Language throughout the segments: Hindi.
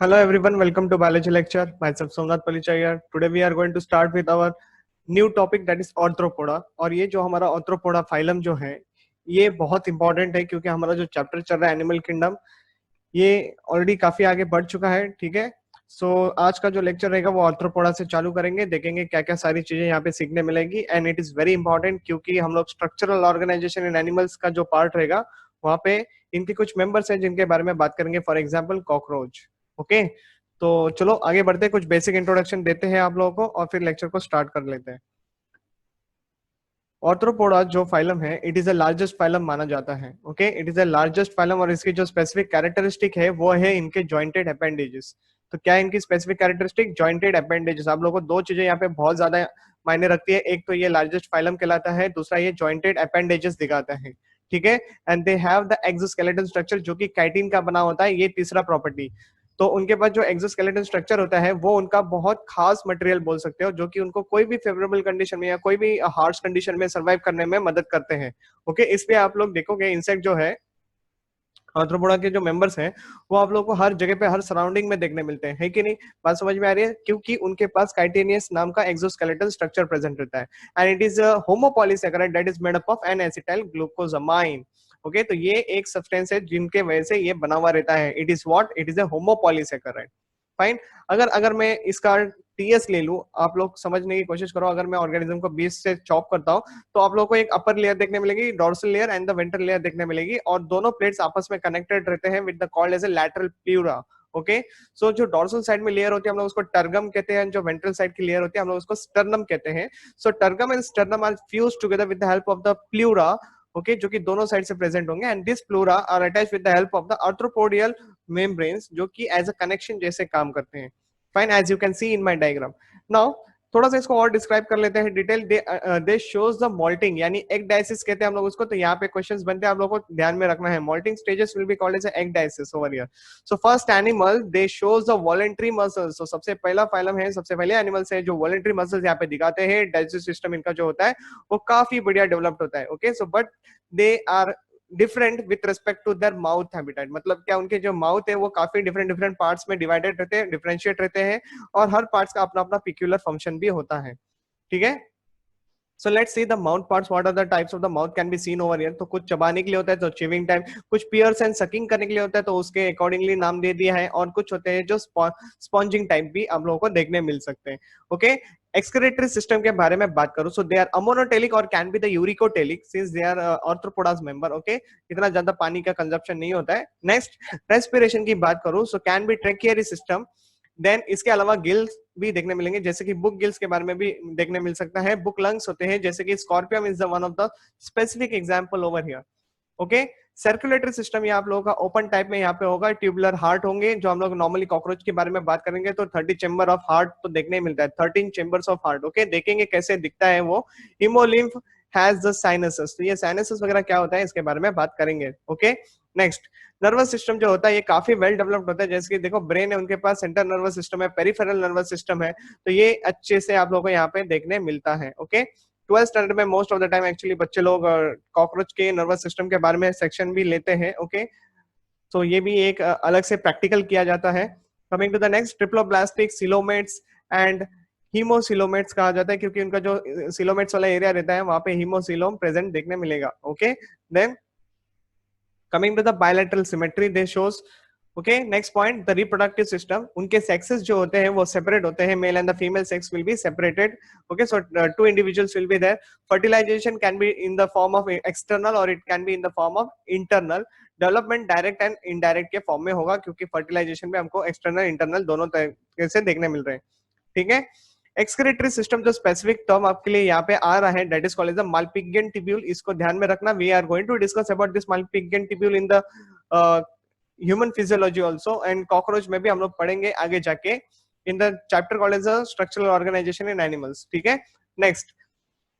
Hello everyone, welcome to biology lecture. Myself Somnath Palichai. Today we are going to start with our new topic that is Arthropoda. और ये जो हमारा Arthropoda phylum जो है ये बहुत इंपॉर्टेंट है क्योंकि हमारा जो चैप्टर चल रहा है एनिमल किंगडम ये ऑलरेडी काफी आगे बढ़ चुका है। ठीक है, आज का जो लेक्चर रहेगा वो आर्थ्रोपोडा से चालू करेंगे, देखेंगे क्या क्या सारी चीजें यहाँ पे सीखने मिलेगी। And it is very important क्योंकि हम लोग स्ट्रक्चरल ऑर्गेनाइजेशन इन एनिमल्स का जो पार्ट रहेगा वहाँ पे इनके कुछ मेंबर्स हैं जिनके बारे में बात करेंगे, फॉर एग्जाम्पल कॉकरोच। ओके, तो चलो आगे बढ़ते हैं, कुछ बेसिक इंट्रोडक्शन देते हैं आप लोगों को और फिर लेक्चर को स्टार्ट कर लेते हैं। ऑर्थ्रोपोडा जो फाइलम है it is the largest phylum माना जाता है। Okay, it is the largest phylum और इसकी जो स्पेसिफिक कैरेक्टरिस्टिक है वो है इनके जॉइंटेड अपेंडेजेस। तो क्या है इनकी स्पेसिफिक कैरेक्टरिस्टिक? Jointed appendages. आप लोगों को दो चीजें यहाँ पे बहुत ज्यादा मायने रखती है, एक तो ये लार्जेस्ट फाइलम कहलाता है, दूसरा ये जॉइंटेड अपेंडेजेस दिखाता है। ठीक है, and they have the exoskeleton structure जो कि काइटिन का बना होता है, ये तीसरा प्रॉपर्टी। तो उनके पास जो एक्सोस्केलेटन स्ट्रक्चर होता है वो उनका बहुत खास मटेरियल बोल सकते हो, जो कि उनको कोई भी फेवरेबल कंडीशन में या कोई भी हार्श कंडीशन में सर्वाइव करने में मदद करते हैं। ओके, इसलिए आप लोग देखोगे इंसेक्ट जो है आर्थ्रोपोडा के जो मेंबर्स हैं वो आप लोगों को हर जगह पे हर सराउंडिंग में देखने मिलते हैं, है कि नहीं? बात समझ में आ रही है? क्योंकि उनके पास काइटेनियस नाम का एक्सोस्केलेटल स्ट्रक्चर प्रेजेंट रहता है and it is homopolysaccharide that is made up of N acetyl glucosamine. Okay, तो ये एक सब्सटेंस है जिनके वजह से ये बना हुआ रहता है। It is what? It is a homopolysaccharide. Fine. अगर मैं इसका टीएस ले लूं, आप लोग समझने की कोशिश करो, अगर मैं ऑर्गेनिज्म को 20 से चॉप करता हूं तो आप लोगों को एक अपर लेयर देखने मिलेगी, dorsal layer and the ventral layer देखने मिलेगी, और दोनों प्लेट्स आपस में कनेक्टेड रहते हैं with the called as a lateral pleura. Okay, so जो डोर्सल साइड में लेयर होती है हम लोग उसको टर्गम कहते हैं, जो वेंट्रल साइड की लेयर होती है हम लोग उसको स्टर्नम कहते हैं। So tergum and sternum are fuse together with the help of the pleura. Okay, जो कि दोनों साइड से प्रेजेंट होंगे and this pleura are attach with the help of the arthropodial membranes जो कि एज अ कनेक्शन जैसे काम करते हैं। Fine, as you can see in my diagram. Now थोड़ा सा इसको और डिस्क्राइब कर लेते हैं detail. They shows the moulting यानी एग डायसिस कहते हैं हम लोग उसको। तो यहाँ पे क्वेश्चंस बनते हैं, आप लोगों को ध्यान में रखना है। Moulting stages will be called as ecdysis over here. So first animal they shows the voluntary muscles. तो सबसे पहला फाइलम है, सबसे पहले एनिमल्स है जो वॉलंटरी मसल्स यहाँ पे दिखाते हैं। डाइजेस्टिव सिस्टम इनका जो होता है वो काफी बढ़िया डेवलप्ड होता है। Okay, so but they are different with respect to their mouth habitat. मतलब क्या, उनके जो माउथ है वो काफी डिफरेंट डिफरेंट पार्ट्स में डिवाइडेड रहते हैं, डिफरेंशिएट रहते हैं, और हर पार्ट्स का अपना अपना पिक्यूलर फंक्शन भी होता है। ठीक है, so let's see the mouth parts. What are the types of the mouth can be seen over here? तो कुछ चबाने के लिए होता है तो chewing टाइप, कुछ पियर्स एंड सकिंग करने के लिए होता है तो उसके अकॉर्डिंगली नाम दे दिया है, और कुछ होते हैं जो स्पॉन्जिंग टाइप भी आप लोगों को देखने मिल सकते हैं। ओके, एक्सक्रीटरी सिस्टम के बारे में बात करूं, सो दे आर अमोनोटेलिक और can be the uricotelic since they are arthropodas member. Okay, इतना ज्यादा पानी का कंजप्शन नहीं होता है। नेक्स्ट, रेस्पिरेशन की बात करूं, so can be tracheary system. Then इसके अलावा गिल्स भी देखने मिलेंगे, जैसे कि बुक गिल्स के बारे में भी देखने मिल सकता है। बुक लंग्स होते हैं, जैसे कि scorpium is the one of the specific example over here. Okay, circulatory system ये आप लोगों का ओपन टाइप में यहाँ पे होगा। ट्यूबुलर हार्ट होंगे, जो हम लोग नॉर्मली कॉकरोच के बारे में बात करेंगे तो 30 चेंबर ऑफ हार्ट तो देखने मिलता है, 13 चेंबर्स ऑफ हार्ट। ओके, देखेंगे कैसे दिखता है वो। हिमोलिम्फ हैज द साइनसेस। तो ये साइनसेस वगैरह क्या होता है इसके बारे में बात करेंगे। ओके, नेक्स्ट, नर्वस सिस्टम जो होता है ये काफी वेल डेवलप्ड होता है। जैसे कि देखो, ब्रेन है, उनके पास सेंट्रल नर्वस सिस्टम है, पेरिफेरल नर्वस सिस्टम है, तो ये अच्छे से आप लोगों को यहाँ पे देखने मिलता है। ओके, 12th स्टैंडर्ड में most of the time actually बच्चे लोग कॉकरोच के नर्वस सिस्टम के बारे में सेक्शन भी लेते हैं। ओके, तो ये भी एक अलग से प्रैक्टिकल किया जाता है। Coming to the next, triploblastic coelomates and haemocoelomates कहा जाता है, क्योंकि उनका जो सिलोमेट्स वाला एरिया रहता है वहां पे हीमोसिलोम प्रेजेंट देखने मिलेगा। Okay, then coming to the bilateral symmetry they shows. Okay, next point, the reproductive system. उनके sexes जो होते हैं वो separate होते हैं, male and the female sex will be separated. Okay, so two individuals will be there. Fertilization can be in the form of external or it can be in the form of internal. Development direct and indirect के फॉर्म में होगा, क्योंकि फर्टिलाइजेशन में हमको एक्सटर्नल इंटरनल दोनों तरीके से देखने मिल रहे हैं। ठीक है, एक्सक्रीटरी सिस्टम जो स्पेसिफिक टर्म आपके लिए यहाँ पे आ रहा है that is called as the Malpighian tubule. इसको ध्यान में रखना, we are going to discuss about this Malpighian tubule in the human physiology also, and cockroach में भी हम लोग पढ़ेंगे आगे जाके in the chapter called as the structural organisation in animals. ठीक है, next,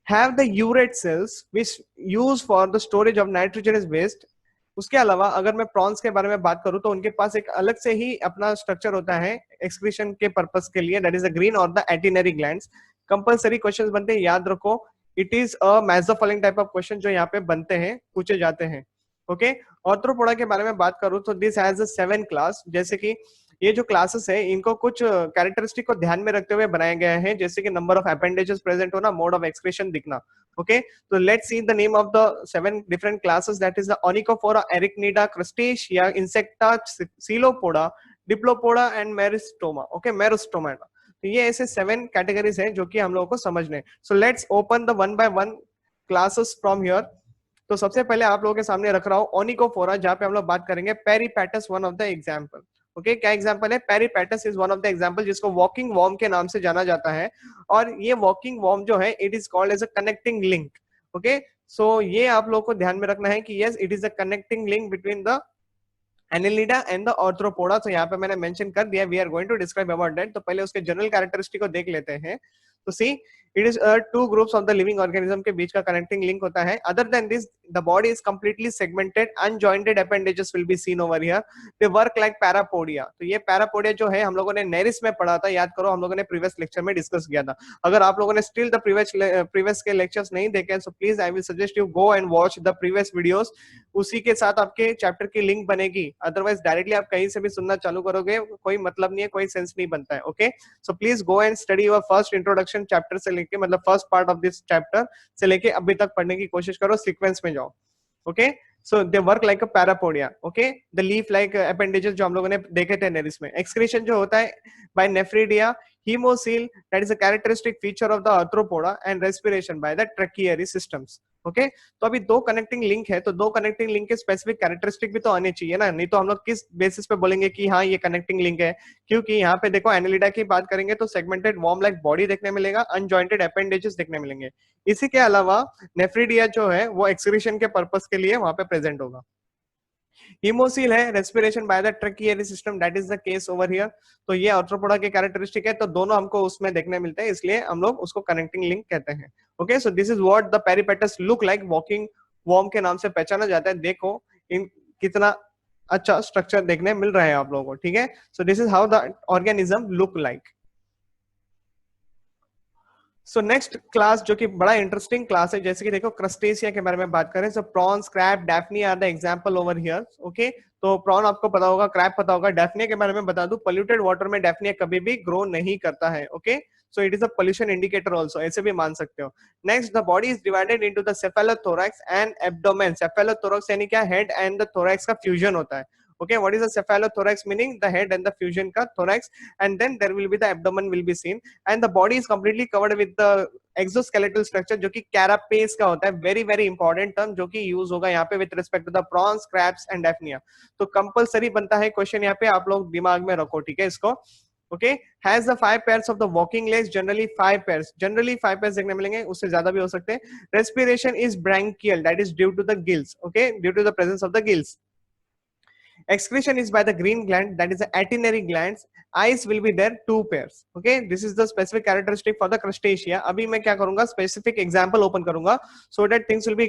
have the urate cells which use for the storage of nitrogenous waste. उसके अलावा अगर मैं प्रॉन्स के बारे में बात करूं तो उनके पास एक अलग से ही अपना स्ट्रक्चर होता है एक्सक्रीशन के पर्पस के लिए, दैट इज द ग्रीन और द एटिनरी ग्लैंड्स। कंपलसरी क्वेश्चंस बनते हैं, याद रखो, it is a match the following type of question जो यहाँ पे बनते हैं, पूछे जाते हैं। ओके, ऑर्थ्रोपोडा के बारे में बात करूं तो दिस हैज अ 7 क्लास, जैसे कि ये जो क्लासेस है इनको कुछ कैरेक्टरिस्टिक को ध्यान में रखते हुए बनाया गया है, जैसे कि नंबर ऑफ अपेंडेजेस प्रेजेंट होना, मोड ऑफ एक्सक्रीशन दिखना। ओके, तो let's see the name of the 7 different classes, that is the Onychophora, Arachnida, Crustacea, Insecta, Chilopoda, Diplopoda and Merostoma. Okay, Merostoma. तो ये ऐसे 7 कैटेगरीज हैं जो कि हम लोगों को समझने। So let's open the one by one classes from here. तो सबसे पहले आप लोगों के सामने रख रहा हूं ओनिकोफोरा, जहां पे हम लोग बात करेंगे Peripatus, one of the example. Okay, क्या एग्जांपल है? Peripatus is one of the example, जिसको वॉकिंग वॉर्म के नाम से जाना जाता है। और ये वॉकिंग वॉर्म जो है, it is called as a connecting link. Okay, so ये आप लोगों को ध्यान में रखना है कि yes, it is a connecting link between the Annelida and the Arthropoda. तो यहाँ पे मैंने मेंशन कर दिया, we are going to describe about that. तो पहले उसके जनरल कैरेक्टरिस्टिक को देख लेते हैं। तो see, it is two groups of the living organism के बीच का कनेक्टिंग लिंक होता है। Other than this, the body is completely segmented, unjointed appendages will be seen over here. They work like parapodia. तो ये पैरापोडिया जो है, हम लोगों ने नेरिस में पढ़ा था, याद करो, हम लोगों ने प्रीवियस लेक्चर में डिस्कस किया था। अगर आप लोगों ने स्टिल द प्रीवियस के लेक्चर्स नहीं देखे, so please I will suggest you go and watch the previous videos. उसी के साथ आपके चैप्टर की लिंक बनेगी, अदरवाइज डायरेक्टली आप कहीं से भी सुनना चालू करोगे, कोई मतलब नहीं है, कोई सेंस नहीं बनता है। Okay, so please go and study your first introduction chapter से लेके, मतलब first part of this chapter से लेके अभी तक पढ़ने की कोशिश करो, सीक्वेंस में जाओ। Okay, so they work like a parapodia. Okay, the leaf like appendages जो हम लोगों ने देखे थे नेरिस में। एक्सक्रीशन जो होता है by nephridia, hemocoel, that is a characteristic feature of the arthropoda, and respiration by the tracheary systems. Okay, तो अभी 2 कनेक्टिंग लिंक है, तो 2 कनेक्टिंग लिंक के स्पेसिफिक कैरेक्टरिस्टिक भी तो आने चाहिए ना, नहीं तो हम लोग किस बेसिस पे बोलेंगे कि हाँ ये कनेक्टिंग लिंक है। क्योंकि यहाँ पे देखो, एनिलिडा की बात करेंगे तो सेगमेंटेड वॉर्म लाइक बॉडी देखने मिलेगा, अनजॉइंटेड अपेंडेजेस देखने मिलेंगे। इसी के अलावा नेफ्रिडिया जो है वो एक्सक्रीशन के पर्पस के लिए वहां पे प्रेजेंट होगा। हीमोसील है, respiration by the tracheary system, that is the case over here. तो ये आर्थ्रोपोडा के कैरेक्टरिस्टिक है, तो दोनों हमको उसमें देखने मिलते हैं, इसलिए हम लोग उसको कनेक्टिंग लिंक कहते हैं। Okay, so this is what the Peripatus look like, walking worm के नाम से पहचाना जाता है। देखो इन कितना अच्छा स्ट्रक्चर देखने मिल रहा है आप लोगों को, ठीक है। सो this is how the organism look like. So next class जो कि बड़ा इंटरेस्टिंग क्लास है, जैसे कि देखो क्रस्टेशिया के बारे में बात करें, so prawns, crab, Daphnia are the example over here. Okay, तो प्रॉन आपको पता होगा, क्रैब पता होगा। डैफ्निया के बारे में बता दूं, पोल्यूटेड वाटर में डैफ्निया कभी भी ग्रो नहीं करता है। Okay, so it is a pollution indicator also, ऐसे भी मान सकते हो। Next, the body is divided into the cephalothorax and abdomen. Cephalothorax यानी क्या, हेड एंड द थोरैक्स का फ्यूजन होता है। Okay, what is a cephalothorax? Meaning the head and the fusion ka thorax, and then there will be the abdomen will be seen, and the body is completely covered with the exoskeletal structure जो कि carapace का होता है। very very important term जो कि यूज होगा यहाँ पे with respect to the prawns, crabs and daphnia। तो कंपलसरी बनता है क्वेश्चन, यहाँ पे आप लोग दिमाग में रखो, ठीक है इसको। Okay, has the 5 pairs of the walking legs, generally 5 pairs, generally 5 pairs देखने मिलेंगे, उससे ज्यादा भी हो सकते हैं। respiration is branchial, that is due to the gills। Okay, due to the presence of the gills। Excretion is by the green gland, that is the atennary glands। Eyes will be there 2 pairs। Okay, this is the specific characteristic for the crustacea। अभी मैं क्या करूंगा, specific example open करूंगा, so that things will be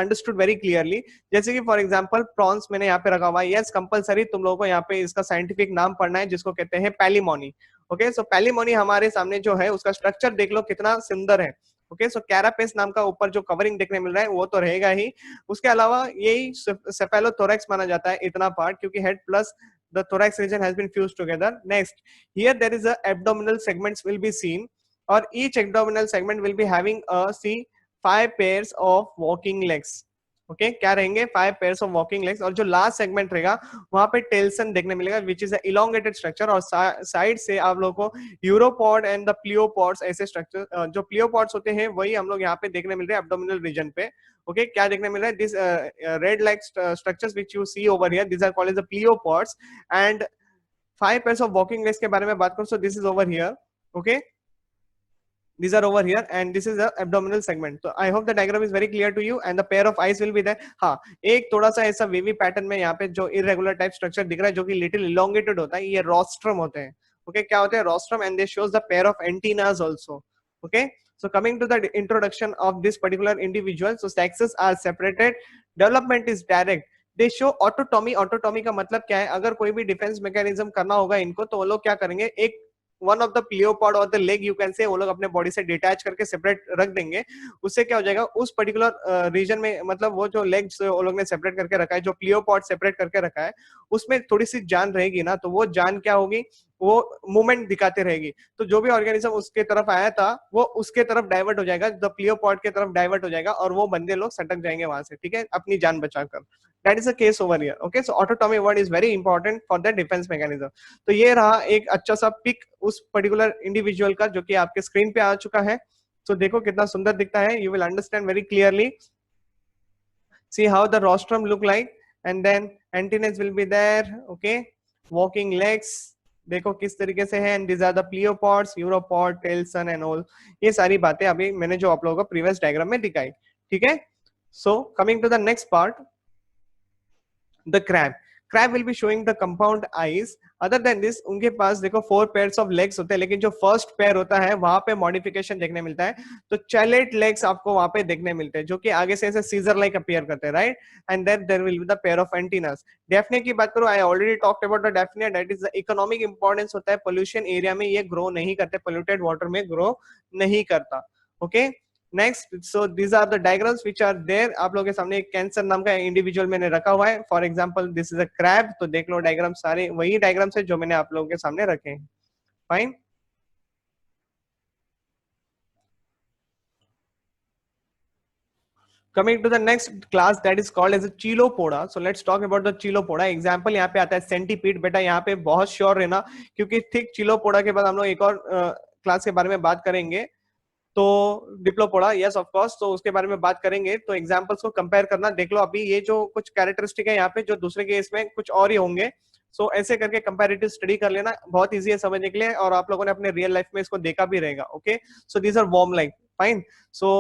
understood very clearly। जैसे कि for example prawns मैंने यहाँ पे रखा हुआ है। yes, compulsory तुम लोगों को यहाँ पे इसका scientific नाम पढ़ना है, जिसको कहते हैं पैलिमोनी। ओके, सो पैलिमोनी हमारे सामने जो है, उसका स्ट्रक्चर देख लो कितना सुंदर है। ओके, सो कैरापेस नाम का ऊपर जो कवरिंग देखने मिल रहा है वो तो रहेगा ही, उसके अलावा यही सेफेलोथोरैक्स माना जाता है इतना पार्ट, क्योंकि head plus the thorax region has been fused together। Next, here there is a abdominal segments will be seen, or each abdominal segment will be having a see 5 pairs of walking legs। Okay, क्या रहेंगे, 5 pairs of walking legs। और जो लास्ट सेगमेंट रहेगा वहां पे टेल्सन देखने मिलेगा, विच इज इलोंगेटेड स्ट्रक्चर। और साइड से आप लोगों को यूरोपॉड एंड द प्लियोपॉड्स, ऐसे स्ट्रक्चर जो प्लियोपॉड्स होते हैं वही हम लोग यहाँ पे देखने मिल रहे हैं एब्डोमिनल रीजन पे। ओके, क्या देखने मिल रहा है, this red like structures which you see over here, these are called as the pleopods। and 5 pairs of walking legs के बारे में बात करूं, so this is over here। okay, these are over here and this is the abdominal segment। तो I hope the diagram is very clear to you and the pair of eyes will be there। हाँ, एक थोड़ा सा ऐसा वेवी पैटर्न में यहाँ पे जो irregular type structure दिख रहा है, जो कि little elongated होता है, ये rostrum होते हैं। okay, क्या होते हैं, rostrum, and this shows the pair of antennas also। okay, so coming to the introduction of this particular individual, so sexes are separated, development is direct, they show autotomy। autotomy का मतलब क्या है, अगर कोई भी डिफेंस मैकेनिज्म करना होगा इनको, तो वो लोग क्या करेंगे, एक वन ऑफ द प्लियोपॉड और the leg you can say वो लोग अपने बॉडी से डिटैच करके सेपरेट रख देंगे, उससे क्या हो जाएगा उस पर्टिकुलर रीजन में, मतलब वो जो लेग्स वो लोग ने सेपरेट करके रखा है, जो प्लियोपॉड सेपरेट करके रखा है, उसमें थोड़ी सी जान रहेगी ना, तो वो जान क्या होगी, वो मूवमेंट दिखाते रहेगी, तो जो भी ऑर्गेनिज्म उसके तरफ आया था वो उसके तरफ डाइवर्ट हो जाएगा, द प्लियोपॉड के तरफ डाइवर्ट हो जाएगा, और वो बंदे लोग सटक जाएंगे वहां से, ठीक है, अपनी जान बचाकर। That is the case over here. Okay, so autotomy word is very important for the defence mechanism. तो ये रहा एक अच्छा सा पिक उस पर्टिकुलर इंडिविजुअल का जो कि आपके स्क्रीन पे आ चुका है। तो देखो कितना सुंदर दिखता है, you will understand very clearly. See how the rostrum look like, and then antennas will be there. Okay, walking legs देखो किस तरीके से है, and these are the pleopods, uropod, tailson and all। ये सारी बातें अभी मैंने जो आप लोगों को प्रीवियस डायग्राम में दिखाई, ठीक है। So coming to the next part, the crab will be showing the compound eyes। other than this उनके पास देखो 4 pairs of legs होते हैं, लेकिन जो फर्स्ट पेयर होता है वहां पे मॉडिफिकेशन देखने मिलता है, तो चैलेट लेग्स आपको वहां पे देखने मिलते हैं, जो कि आगे से ऐसे सीजर लाइक अपीयर करते हैं, right. And then there will be the pair of antennas. Daphne की बात करूं, I already talked about the Daphne, that is the economic importance होता है, पोल्यूशन एरिया में ये ग्रो नहीं करते, पोल्यूटेड वाटर में ग्रो नहीं करता। Okay, next, so these are the diagrams which are there. आप लोगों के सामने एक कैंसर नाम का इंडिविजुअल मैंने रखा हुआ है, for example this is a crab, तो देख लो डायग्राम सारे वही डायग्राम्स है जो मैंने आप लोगों के सामने रखे हैं। Fine, coming to the next class that is called as a chilopoda। so let's talk about the chilopoda। example यहाँ पे आता है centipede। बेटा यहाँ पे बहुत श्योर रहना, क्योंकि थिक चिलोपोडा के बाद हम लोग एक और क्लास के बारे में बात करेंगे, तो डिप्लोपोडा, यस ऑफ कोर्स, तो उसके बारे में बात करेंगे। तो एग्जांपल्स को कंपेयर करना, देख लो अभी ये जो कुछ कैरेक्टरिस्टिक है यहाँ पे, जो दूसरे केस में कुछ और ही होंगे, सो ऐसे करके कंपैरेटिव स्टडी कर लेना, बहुत इजी है समझने के लिए, और आप लोगों ने अपने रियल लाइफ में इसको देखा भी रहेगा। Okay, so these are worm like, fine. So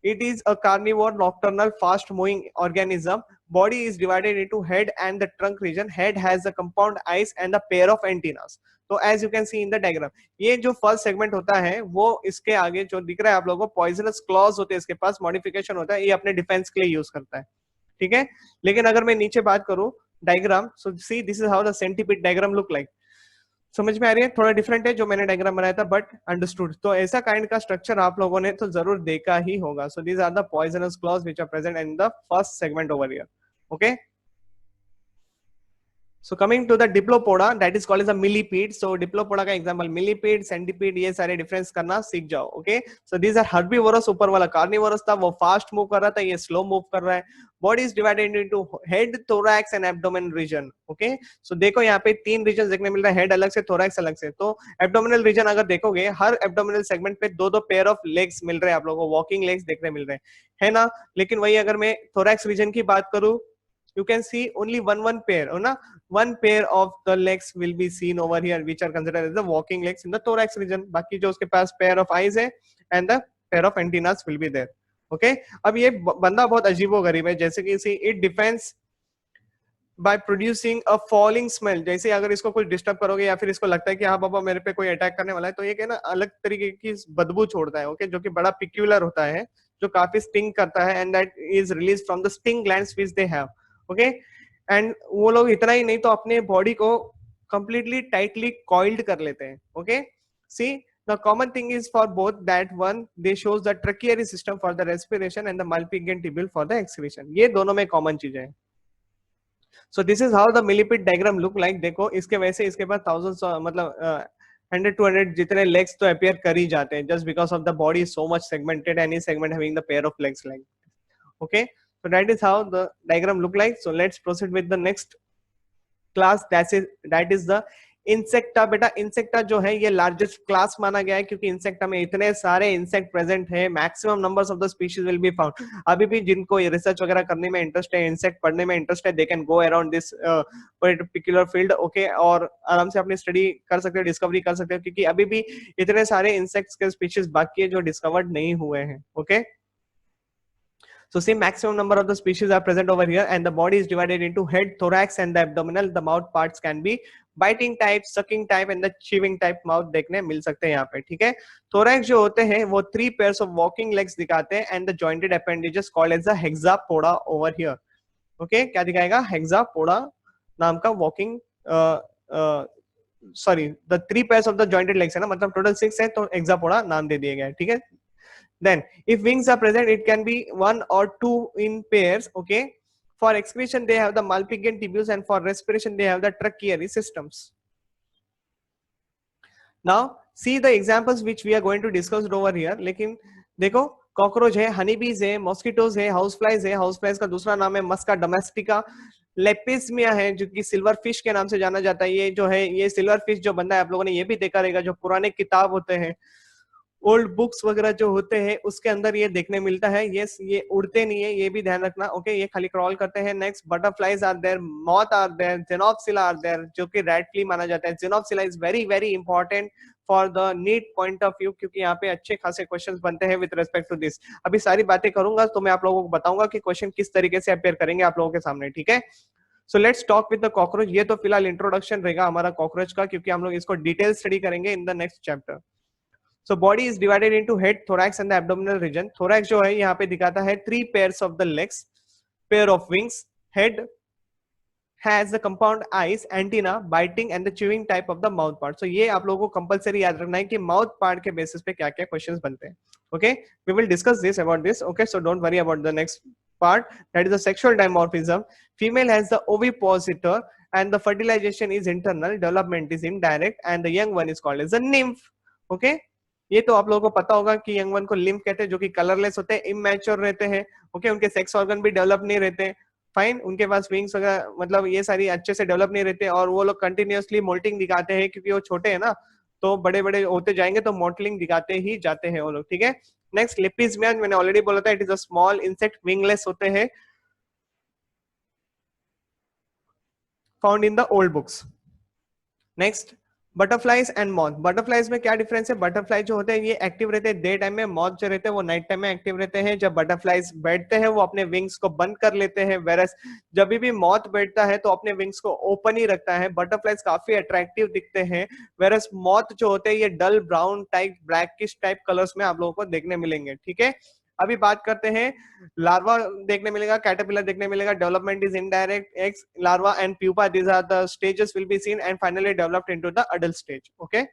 it is a carnivore nocturnal fast moving organism। body is divided into head and the trunk region। head has the compound eyes and a pair of antennas। तो as you can see in the diagram, ये जो फर्स्ट सेगमेंट होता है वो इसके आगे जो दिख रहा है आप लोगों को, पॉइजनस क्लॉज होते हैं इसके पास, मॉडिफिकेशन होता है, ये अपने डिफेंस के लिए यूज करता है, ठीक है। लेकिन अगर मैं नीचे बात करूं diagram, so see this is how the centipede diagram look like. समझ में आ रही है, थोड़ा डिफरेंट है जो मैंने डायग्राम बनाया था, बट अंडरस्टूड। तो ऐसा काइंड का स्ट्रक्चर आप लोगों ने तो जरूर देखा ही होगा। So these are the poisonous claws which are present in the first segment over here. Okay, so coming to the diplopoda, that is called as a millipede। so diplopoda का example millipede, centipede, ये सारे डिफरेंस करना सीख जाओ। Okay, so these are herbivorous। ऊपर वाला carnivorous था, वो फास्ट मूव कर रहा था, ये स्लो मूव कर रहा है। Body is divided into head, thorax and abdomen region. Okay, so देखो यहाँ पे 3 रीजन देखने मिल रहा है, हेड अलग से, थोरैक्स अलग से। तो एब्डोमिनल रीजन अगर देखोगे, हर एब्डोमिनल सेगमेंट पे 2-2 पेयर ऑफ लेग्स मिल रहे हैं आप लोगों को, वॉकिंग लेग्स देखने मिल रहे हैं, है ना। लेकिन वही अगर मैं थोरैक्स रीजन की बात करूं, you can see only one pair, or na, one pair of the legs will be seen over here which are considered as the walking legs in the thorax region। बाकी जो उसके पास pair of eyes है and the pair of antennas will be there। okay, अब ये बंदा बहुत अजीबोगरीब है, जैसे कि see it defends by producing a falling smell। जैसे अगर इसको कुछ डिस्टर्ब करोगे या फिर इसको लगता है कि हाँ बाबा मेरे पे कोई अटैक करने वाला है, तो ये क्या ना अलग तरीके की बदबू छोड़ता है, ओके, जो कि बड़ा पिक्यूलर होता है, जो काफी स्टिंग करता है, and that is release from the sting glands which they have. Okay, and वो लोग इतना ही नहीं तो अपने बॉडी को कंप्लीटली टाइटली कॉइल्ड कर लेते हैं। Okay, see the common thing is for both that one they shows the trachea system for the respiration and the Malpighian tubule for the exhalation। ये दोनों में कॉमन चीजें हैं। so this is how the millipede diagram look like। देखो इसके वैसे इसके पास thousands मतलब 100-200 जितने legs तो appear कर ही जाते हैं, just because of the body is so much segmented, any segment having the pair of legs like। okay, so that is how the diagram look like। so let's proceed with the next class, that is the insecta. बेटा इंसेक्टा जो है ये लार्जेस्ट क्लास माना गया है, क्योंकि इंसेक्टा में इतने सारे इंसेक्ट प्रेजेंट है, maximum numbers of the species will be found. अभी भी जिनको ये रिसर्च वगैरह करने में इंटरेस्ट है, इंसेक्ट पढ़ने में इंटरेस्ट है, they can go around this particular field. Okay, और आराम से अपनी स्टडी कर सकते हो, डिस्कवरी कर सकते हो, क्योंकि अभी भी इतने सारे इंसेक्ट्स के स्पीशीज बाकी है जो डिस्कवर्ड नहीं हुए हैं। Okay, so see maximum number of the species are present over here, and the body is divided into head, thorax and the abdominal। the mouth parts can be biting type, sucking type and the chewing type mouth देखने मिल सकते हैं यहाँ पे, ठीक है। thorax जो होते हैं वो 3 pairs of walking legs दिखाते हैं, and the jointed appendages called as the hexapoda over here। okay, क्या दिखाएगा, hexapoda नाम का walking sorry the 3 pairs of the jointed legs है ना, मतलब टोटल 6 है, तो हेक्सापोडा नाम दे दिया गया है, ठीक है। Then, if wings are present, it can be 1 or 2 in pairs. Okay. For excretion, they have the Malpighian tubules, and for respiration, they have the tracheary systems. Now, see the examples which we are going to discuss over here. लेकिन देखो, कॉकरोच है, हनीबीज है, मॉस्किटोज है, हाउस फ्लाइज है, हाउस फ्लाइज का दूसरा नाम है मस्का डोमेस्टिका, लेपिसमिया है जो कि सिल्वर फिश के नाम से जाना जाता है। ये जो है, ये सिल्वर फिश जो बंदा है, आप लोगों ने ये भी देखा रहेगा, जो पुराने किताब होते हैं, ओल्ड बुक्स वगैरह जो होते हैं, उसके अंदर ये देखने मिलता है। यस, ये उड़ते नहीं है, ये भी ध्यान रखना। ओके, ये खाली क्रॉल करते हैं। Next, butterflies are there, moth are there, Xenopsylla are there, जो कि रेड फ्ली माना जाता है। Xenopsylla is very very important for the NEET point of view, क्योंकि यहाँ पे अच्छे खासे क्वेश्चंस बनते हैं विद रिस्पेक्ट टू दिस। अभी सारी बातें करूंगा तो मैं आप लोगों को बताऊंगा कि क्वेश्चन किस तरीके से अपेयर करेंगे आप लोगों के सामने, ठीक है। So let's talk with the cockroach. ये तो फिलहाल इंट्रोडक्शन रहेगा हमारा कॉकरोच का, क्योंकि हम लोग इसको डिटेल स्टडी करेंगे इन the next chapter. So body is divided into head, thorax and the abdominal region. Thorax जो है यहाँ पे दिखाता है 3 pairs of the legs, pair of wings. Head has the compound eyes, antenna, biting and the chewing type of the mouth part. So ये आप लोगों को compulsory याद रखना है कि mouth part के basis पे क्या क्या questions बनते हैं. Okay, we will discuss this about this. Okay, so don't worry about the next part. That is the sexual dimorphism. Female has the ovipositor and the fertilization is internal, development is indirect, and the young one is called as a nymph. Okay. ये तो आप लोगों को पता होगा कि यंग वन को लिम्फ कहते हैं, जो कि कलरलेस होते हैं, इमैच्योर रहते हैं। ओके, उनके सेक्स ऑर्गन भी डेवलप नहीं रहते। फाइन, उनके पास विंग्स वगैरह मतलब ये सारी अच्छे से डेवलप नहीं रहते, और वो लोग कंटिन्यूअसली मोल्टिंग दिखाते हैं, क्योंकि वो छोटे हैं ना, तो बड़े बड़े होते जाएंगे तो मोल्टिंग दिखाते ही जाते हैं वो लोग, ठीक है। नेक्स्ट, लेपिसमिया, मैंने ऑलरेडी बोला था, it is a small insect, wingless होते हैं, found in the old books. Next, butterflies and moth. Butterflies में क्या डिफरेंस है? बटरफ्लाई जो होते हैं ये एक्टिव रहते हैं डे टाइम में, मॉथ जो रहते हैं वो नाइट टाइम में एक्टिव रहते हैं। जब बटरफ्लाइज बैठते हैं वो अपने विंग्स को बंद कर लेते हैं, वेरस जब भी मॉथ बैठता है तो अपने विंग्स को ओपन ही रखता है। बटरफ्लाइज काफी अट्रैक्टिव दिखते हैं, वेरस मॉथ जो होते हैं ये dull brown type, blackish type colours में आप लोगों को देखने मिलेंगे, ठीक है। अभी बात करते हैं, लार्वा देखने मिलेगा, कैटरपिलर देखने मिलेगा, development is indirect, eggs, larva and pupa, these are the stages will be seen and finally developed into the adult stage. Okay,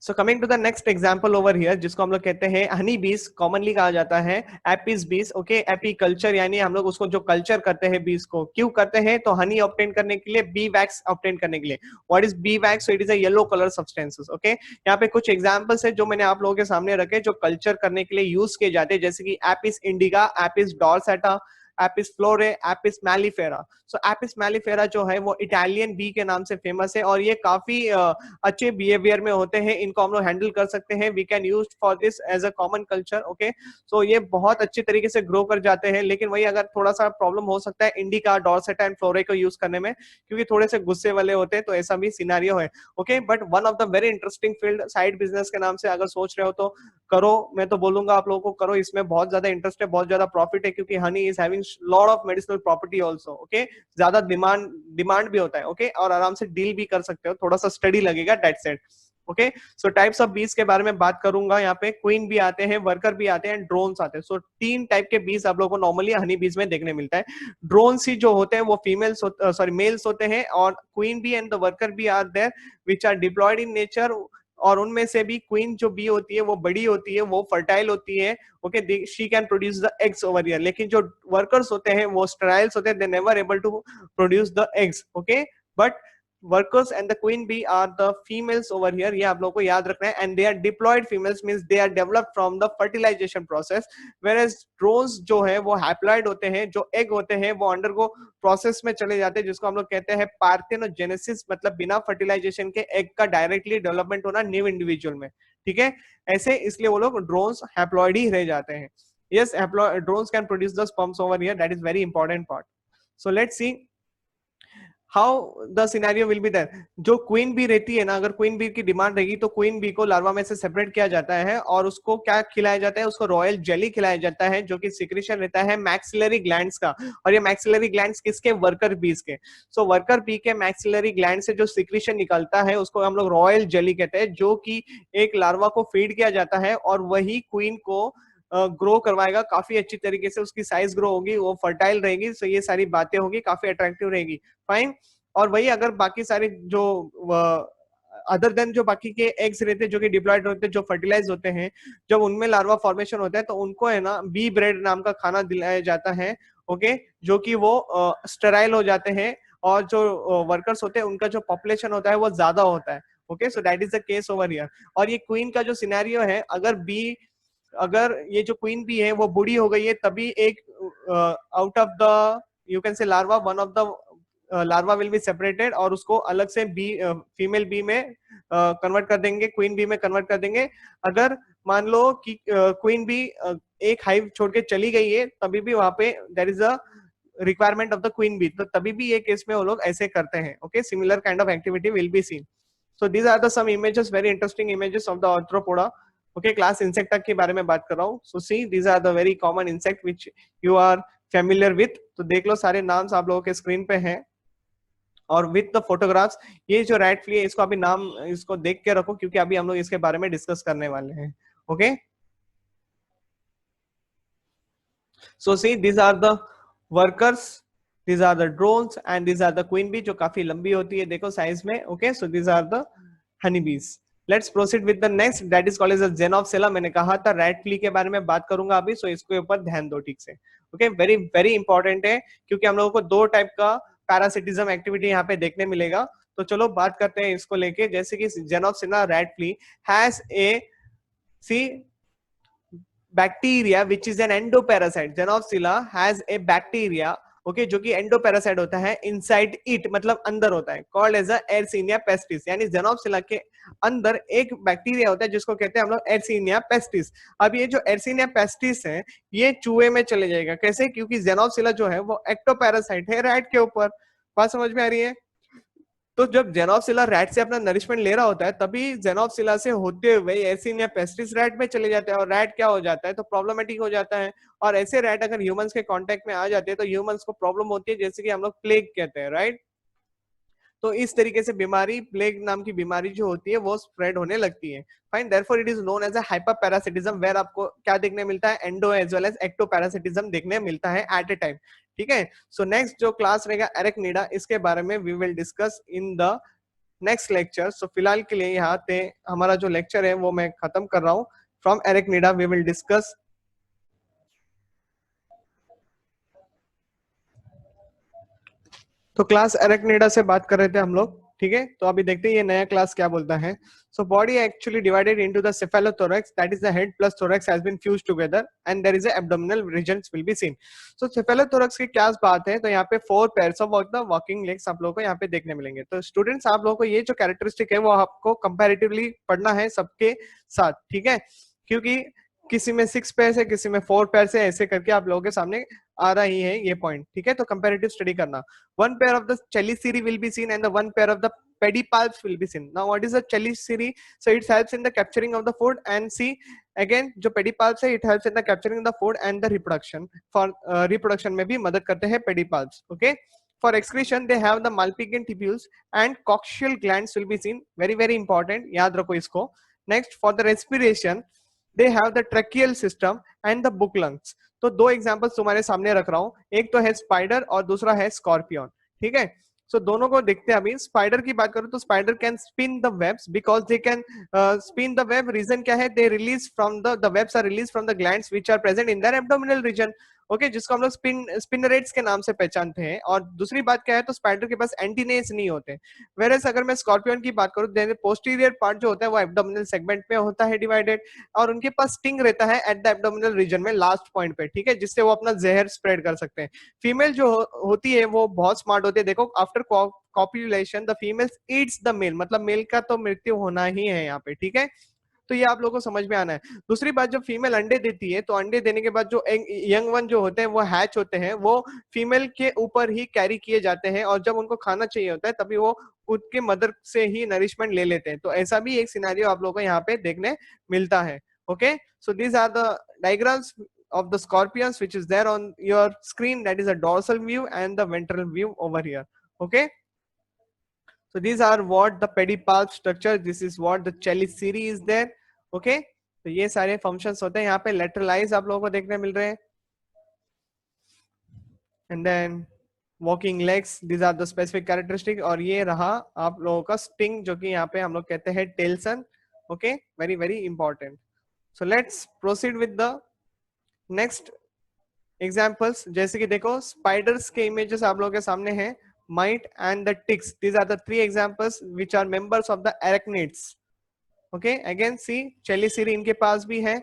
so coming to the next example over here, जिसको हम लोग कहते हैं हनी बीज, कॉमनली कहा जाता है एपिस बीज। ओके, एपीकल्चर यानी हम लोग उसको जो कल्चर करते हैं बीज को, क्यों करते हैं? तो हनी ऑब्टेन करने के लिए, बी वैक्स ऑब्टेन करने के लिए। What is B wax? It is a yellow colour substances. Okay, यहाँ पे कुछ एग्जांपल्स है जो मैंने आप लोगों के सामने रखे, जो कल्चर करने के लिए यूज किए जाते हैं, जैसे कि Apis indica, Apis डॉर्सेटा, Apis फ्लोरे, Apis मैलिफेरा। सो एपिस मैलिफेरा जो है वो इटालियन बी के नाम से फेमस है, और ये काफी अच्छे बिहेवियर में होते हैं, इनको हम लोग हैंडल कर सकते हैं। We can use for this as a common culture. Okay, so ये बहुत अच्छी तरीके से ग्रो कर जाते हैं, लेकिन वही अगर थोड़ा सा प्रॉब्लम हो सकता है इंडिका, डॉर्सेटा एंड फ्लोरे को यूज करने में, क्योंकि थोड़े से गुस्से वाले होते हैं, तो ऐसा भी सिनारियो है। Okay, but one of the very interesting field, side business के नाम से अगर सोच रहे हो तो करो, मैं तो बोलूंगा आप लोगों को करो, इसमें बहुत ज्यादा इंटरेस्ट है, बहुत ज्यादा प्रॉफिट है, क्योंकि honey is having lot of medicinal property also. Okay, ज्यादा डिमांड भी होता है। ओके, और आराम से डील भी कर सकते हो, थोड़ा सा स्टडी लगेगा, that set. Okay, so types of बीज के बारे में बात करूंगा। यहाँ पे क्वीन भी आते हैं, वर्कर भी आते हैं, ड्रोन्स आते हैं। सो 3 टाइप के बीज आप लोगों को नॉर्मली हनी बीज में देखने मिलता है। ड्रोन्स ही जो होते हैं वो फीमेल्स सॉरी मेल्स होते हैं, और queen bee and the worker bee are there which are deployed in nature, और उनमें से भी क्वीन जो बी होती है वो बड़ी होती है, वो फर्टाइल होती है। Okay, she can produce the eggs over here, लेकिन जो वर्कर्स होते हैं वो स्टेराइल्स होते हैं, they never able to produce the eggs. Okay, but workers and the queen bee are the females over here, ये आप लोगों को याद रखना है। and they are diploid females, means they are developed from the fertilization process, whereas drones जो है वो haploid होते हैं, जो egg होते हैं वो undergo process में चले जाते हैं, जिसको हम लोग कहते हैं parthenogenesis, मतलब बिना fertilization के egg का directly development होना न्यू इंडिविजुअल में, ठीक है। ऐसे इसलिए वो लोग drones haploid ही रह जाते हैं। yes, drones can produce the sperms over here, that is very important part. so let's see how the scenario will be there. जो क्वीन बी रहती है ना, अगर क्वीन बी की डिमांड रहेगी तो क्वीन बी को लार्वा में से सेपरेट किया जाता है, और उसको क्या खिलाया जाता है? उसको रॉयल जेली खिलाया जाता है, जो कि सिक्रीशन रहता है मैक्सिलरी ग्लैंड्स का। और ये मैक्सिलरी ग्लैंड्स किसके? वर्कर बीज के। सो वर्कर बी के मैक्सिलरी ग्लैंड से जो सिक्रीशन निकलता है उसको हम लोग रॉयल जेली कहते हैं, जो कि एक लार्वा को फीड किया जाता है, और वही क्वीन को ग्रो करवाएगा काफी अच्छी तरीके से, उसकी साइज ग्रो होगी, वो फर्टाइल रहेगी। सो ये सारी बातें होगी, काफी अट्रैक्टिव रहेगी। फाइन, और वही अगर बाकी सारे जो अदर देन जो बाकी के एग्स रहते हैं जो कि डिप्लॉयड होते हैं, जो फर्टिलाइज होते हैं, जब उनमें लार्वा फॉर्मेशन होता है तो उनको है ना बी ब्रेड नाम का खाना दिलाया जाता है, ओके, जो कि वो स्टेराइल हो जाते हैं और जो वर्कर्स होते हैं उनका जो पॉपुलेशन होता है वो ज्यादा होता है, okay, so that is the case over here. और ये क्वीन का जो सिनेरियो है, अगर ये जो क्वीन बी है वो बूढ़ी हो गई है तभी एक out of the you can say larva, one of the larva will be separated और उसको अलग से बी फीमेल बी में कन्वर्ट कर देंगे, क्वीन बी में कन्वर्ट कर देंगे। अगर मान लो कि क्वीन बी एक हाइव छोड़ के चली गई है तभी भी वहां पे there is a requirement of the queen bee, तो तभी भी ये केस में वो लोग ऐसे करते हैं, okay, similar kind of activity will be seen. So these are the some images, very interesting images of the Arthropoda, okay, class Insecta के बारे में बात कर रहा हूँ। So see these are the very common insect which you are familiar with. तो देख लो सारे नाम्स आप लोगों के स्क्रीन पे हैं और विथ द फोटोग्राफ्स। ये जो रैट फ्ली है इसको अभी नाम इसको देख के रखो क्योंकि अभी हम लोग इसके बारे में डिस्कस करने वाले हैं, okay. So see these are the workers, these are the drones and these are the queen bee जो काफी लंबी होती है देखो साइज में, okay, so these are the honey bees। Let's proceed with the next that is called as Xenopsylla. मैंने कहा था रैट फ्ली के बारे में बात करूंगा अभी, सो इसके ऊपर ध्यान दो ठीक से, ओके, वेरी वेरी इंपॉर्टेंट है क्योंकि हम लोगों को दो टाइप का पैरासिटिज्म एक्टिविटी यहाँ पे देखने मिलेगा। तो चलो बात करते हैं इसको लेके, जैसे कि Xenopsylla rat flea has a C bacteria which is an endoparasite। Xenophila has a bacteria, okay, जो कि एंडोपैरासाइट होता है इनसाइड इट, मतलब अंदर होता है, कॉल्ड एज एर्सिनिया पेस्टिस। यानी जेनोप्सिला के अंदर एक बैक्टीरिया होता है जिसको कहते हैं हम लोग एर्सिनिया पेस्टिस। अब ये जो एर्सिनिया पेस्टिस है ये चूहे में चले जाएगा, कैसे? क्योंकि जेनोप्सिला जो है वो एक्टोपैरासाइट है रैट के ऊपर। बात समझ में आ रही है? तो जब जेनोप्सिला रैट से अपना नरिशमेंट ले रहा होता है तभी जेनोप्सिला से होते हुए एर्सिनिया पेस्टिस रैट में चले जाते हैं और रैट क्या हो जाता है, तो प्रॉब्लमेटिक हो जाता है। और ऐसे रैट अगर ह्यूमंस के कांटेक्ट में आ जाते हैं तो ह्यूमंस को प्रॉब्लम होती है, जैसे कि हम लोग प्लेग कहते हैं, राइट। तो इस तरीके से बीमारी, प्लेग नाम की बीमारी जो होती है वो स्प्रेड होने लगती है। Fine, therefore it is known as a hyperparasitism, where आपको क्या देखने मिलता है, endo as well as ectoparasitism देखने मिलता है एट ए टाइम, ठीक है। सो नेक्स्ट जो क्लास रहेगा एरेक्निडा, इसके बारे में we will discuss in the next lecture. So फिलहाल के लिए यहाँ पे हमारा जो लेक्चर है वो मैं खत्म कर रहा हूँ। From Arachnida we will discuss, तो क्लास एरेक्निडा से बात कर रहे थे हम लोग, ठीक है। तो अभी देखते हैं ये नया क्लास क्या बोलता है। So body actually divided into the cephalothoraks, that is the head plus thorax has been fused together and there is a abdominal regions will be seen. So cephalothoraks की क्या बात है, तो यहाँ पे 4 pairs of the walking legs आप लोगों को यहाँ पे देखने मिलेंगे। तो स्टूडेंट्स आप लोगों को ये जो कैरेक्टरिस्टिक है वो आपको कंपैरेटिवली पढ़ना है सबके साथ, ठीक है, क्योंकि किसी में 6 पेयर है, किसी में 4 पेयर है, ऐसे करके आप लोगों के सामने आ रही है ये पॉइंट, ठीक है। तो कंपैरेटिव स्टडी करना। One pair of the chelicerae will be seen and the one pair of the pedipalps will be seen. Now what is the chelicerae? So it helps in the capturing of the food, and see again जो pedipalps है it helps in the capturing the food and the reproduction। For reproduction में भी मदद करते हैं pedipalps, okay। For excretion they have the Malpighian tubules and coxial glands will be seen, very very important, याद रखो इसको। Next for the respiration they have the tracheal system and the book lungs। तो दो एग्जांपल्स तुम्हारे सामने रख रहा हूं, एक तो है स्पाइडर और दूसरा है स्कॉर्पियन, ठीक है। सो दोनों को देखते हैं अभी। स्पाइडर की बात करूं तो spider can spin the webs because they can spin the web. Reason क्या है, they release from the webs are release from the glands which are present in their abdominal region, okay, जिसको हम लोग स्पिनरेट्स के नाम से पहचानते हैं। और दूसरी बात क्या है, तो स्पाइडर के पास एंटीनेस नहीं होते। वेरएस अगर मैं स्कॉर्पियन की बात करूं, पोस्टीरियर पार्ट जो होता है वो एब्डोमिनल सेगमेंट में होता है डिवाइडेड, और उनके पास स्टिंग रहता है एट द एब्डोमिनल रीजन में लास्ट पॉइंट पे, ठीक है, जिससे वो अपना जहर स्प्रेड कर सकते हैं। फीमेल जो होती है वो बहुत स्मार्ट होती है। देखो after copulation the females eats the male, मतलब मेल का तो मृत्यु होना ही है यहाँ पे, ठीक है। तो ये आप लोगों को समझ में आना है। दूसरी बात, जब फीमेल अंडे देती है तो अंडे देने के बाद जो यंग वन जो होते हैं वो हैच होते हैं, वो फीमेल के ऊपर ही कैरी किए जाते हैं, और जब उनको खाना चाहिए होता है तभी वो खुद के मदर से ही नरिशमेंट ले लेते हैं। तो ऐसा भी एक सिनेरियो आप लोगों को यहाँ पे देखने मिलता है, okay. So these are the diagrams of the scorpions which is there on your screen, that is a dorsal view and the ventral view over here, okay। So these are what the pedipalp structure, this is what the chelicerae is there, okay। तो ये सारे फंक्शंस होते हैं यहाँ पे। लेटरल आइज आप लोगों को देखने मिल रहे हैं, and then walking legs, these are the specific characteristic. और ये रहा आप लोगों का स्टिंग, जो कि यहाँ पे हम लोग कहते हैं telson. Okay, very very important. So let's proceed with the next examples. जैसे कि देखो स्पाइडर्स के इमेजेस आप लोगों के सामने हैं, mite and the ticks, these are the 3 examples which are members of the arachnids. Okay, again see chelicerae इनके पास भी है,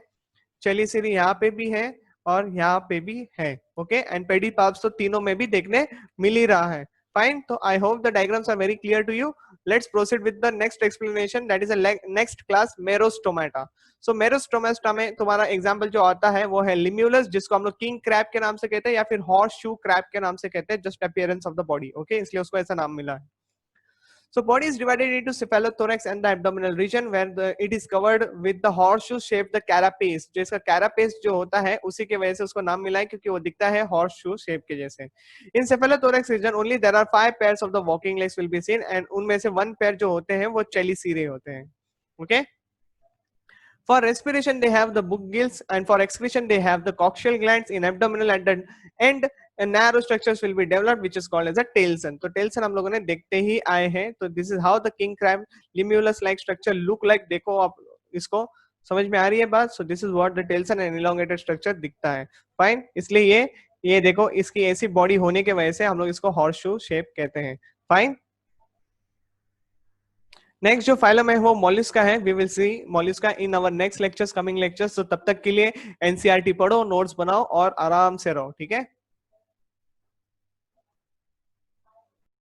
चेलीसीरी यहाँ पे भी है और यहाँ पे भी है। ओके, एंड पेडिपाल्प्स तो तीनों में भी देखने मिल ही रहा है। फाइन, तो I hope the diagrams are very clear to you. Let's proceed with the next explanation, that is next class Merostomata. So Merostomata में तुम्हारा एग्जांपल जो आता है वो है लिम्यूलस, जिसको हम लोग किंग क्रैब के नाम से कहते हैं या फिर हॉर्स शू क्रैब के नाम से कहते हैं, just appearance of the body. Okay, इसलिए उसको ऐसा नाम मिला है। So body is divided into cephalothorax and the abdominal region where it is covered with the horseshoe shaped the carapace। जो इसका carapace जो होता है उसी के वजह से उसको नाम मिला है, क्योंकि वो दिखता है horseshoe shape के जैसे। In cephalothorax region only there are 5 pairs of the walking legs will be seen and उनमें से 1 pair जो होते हैं वो chelicerae होते हैं। Okay? For respiration they have the book gills and for excretion they have the coxial glands in abdominal at the end and narrow structures will be developed which is called as a tailson। तो tailson हम लोगों ने देखते ही आए हैं। तो this is how the king crab limulus like structure look like। देखो आप इसको, समझ में आ रही है बात? So this is what the tailson and elongated structure दिखता है। फाइन, इसलिए ये देखो इसकी ऐसी बॉडी होने के वजह से हम लोग इसको हॉर्सशू शेप कहते हैं। फाइन, नेक्स्ट जो फाइलम है वो मोलस्का है। We will see Mollusca in our next lectures, coming lectures. तो तब तक के लिए एनसीईआरटी पढ़ो, नोट्स बनाओ और आराम से रहो, ठीक है।